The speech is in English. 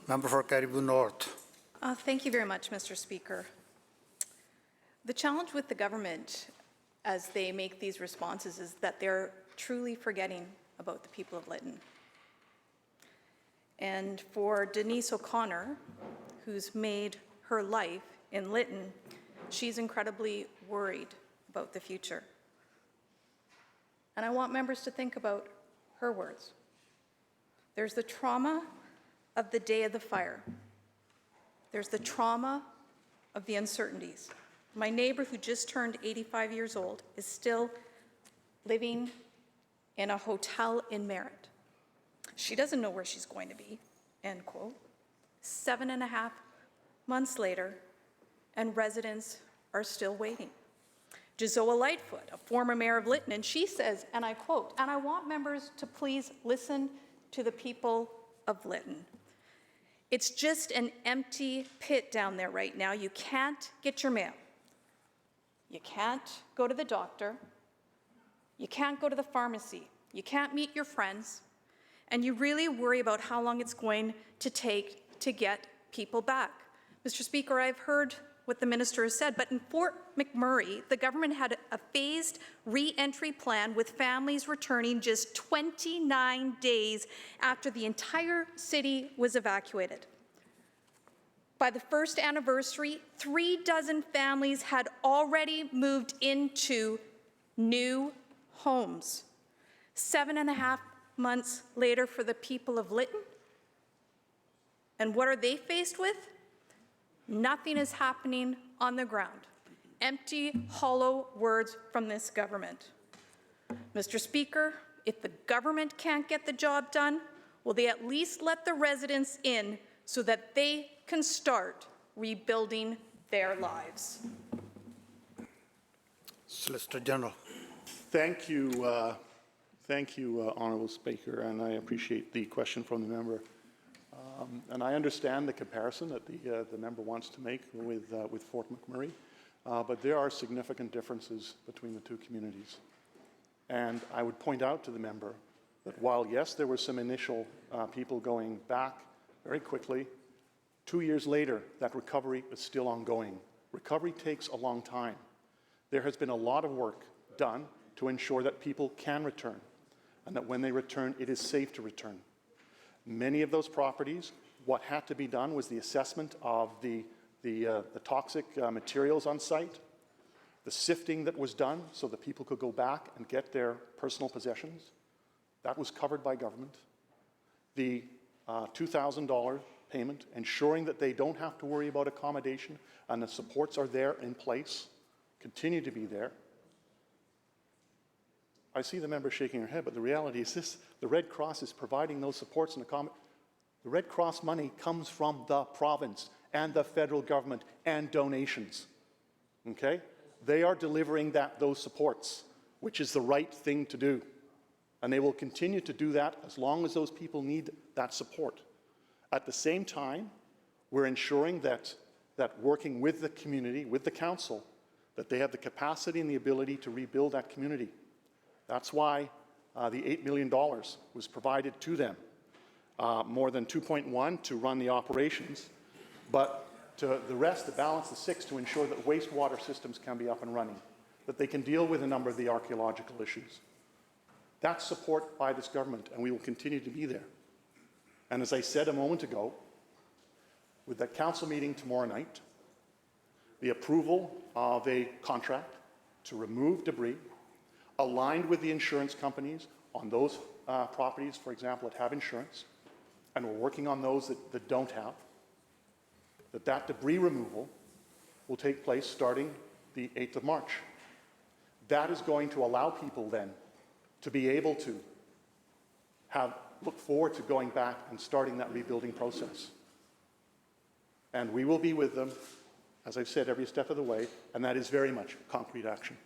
Member for Caribou North. Thank you very much, Mr. Speaker. The challenge with the government as they make these responses is that they're truly forgetting about the people of Lytton. And for Denise O'Connor, who's made her life in Lytton, she's incredibly worried about the future. And I want members to think about her words. There's the trauma of the day of the fire. There's the trauma of the uncertainties. My neighbor, who just turned 85 years old, is still living in a hotel in Merritt. She doesn't know where she's going to be, end quote. 7.5 months later, and residents are still waiting. Jozoa Lightfoot, a former mayor of Lytton, and she says, and I quote, and I want members to please listen to the people of Lytton. It's just an empty pit down there right now. You can't get your mail. You can't go to the doctor. You can't go to the pharmacy. You can't meet your friends. And you really worry about how long it's going to take to get people back. Mr. Speaker, I've heard what the minister has said, but in Fort McMurray, the government had a phased re-entry plan with families returning just 29 days after the entire city was evacuated. By the first anniversary, 36 families had already moved into new homes. 7.5 months later for the people of Lytton, and what are they faced with? Nothing is happening on the ground. Empty, hollow words from this government. Mr. Speaker, if the government can't get the job done, will they at least let the residents in so that they can start rebuilding their lives? Solicitor General. Thank you, Honourable Speaker, and I appreciate the question from the member. And I understand the comparison that the member wants to make with Fort McMurray, but there are significant differences between the two communities. And I would point out to the member that while, yes, there were some initial people going back very quickly, 2 years later, that recovery is still ongoing. Recovery takes a long time. There has been a lot of work done to ensure that people can return, and that when they return, it is safe to return. Many of those properties, what had to be done was the assessment of the toxic materials on site, the sifting that was done so that people could go back and get their personal possessions. That was covered by government. The $2,000 payment, ensuring that they don't have to worry about accommodation and the supports are there in place, continue to be there. I see the member shaking her head, but the reality is this: the Red Cross is providing those supports and accommodation. The Red Cross money comes from the province and the federal government and donations, okay? They are delivering those supports, which is the right thing to do. And they will continue to do that as long as those people need that support. At the same time, we're ensuring that working with the community, with the council, that they have the capacity and the ability to rebuild that community. That's why the $8 million was provided to them. More than 2.1 to run the operations, but to the rest, the balance, the 6, to ensure that wastewater systems can be up and running, that they can deal with a number of the archaeological issues. That's support by this government, and we will continue to be there. And as I said a moment ago, with that council meeting tomorrow night, the approval of a contract to remove debris, aligned with the insurance companies on those properties, for example, that have insurance, and we're working on those that don't have, that debris removal will take place starting the 8th of March. That is going to allow people then to be able to look forward to going back and starting that rebuilding process. And we will be with them, as I've said, every step of the way, and that is very much concrete action.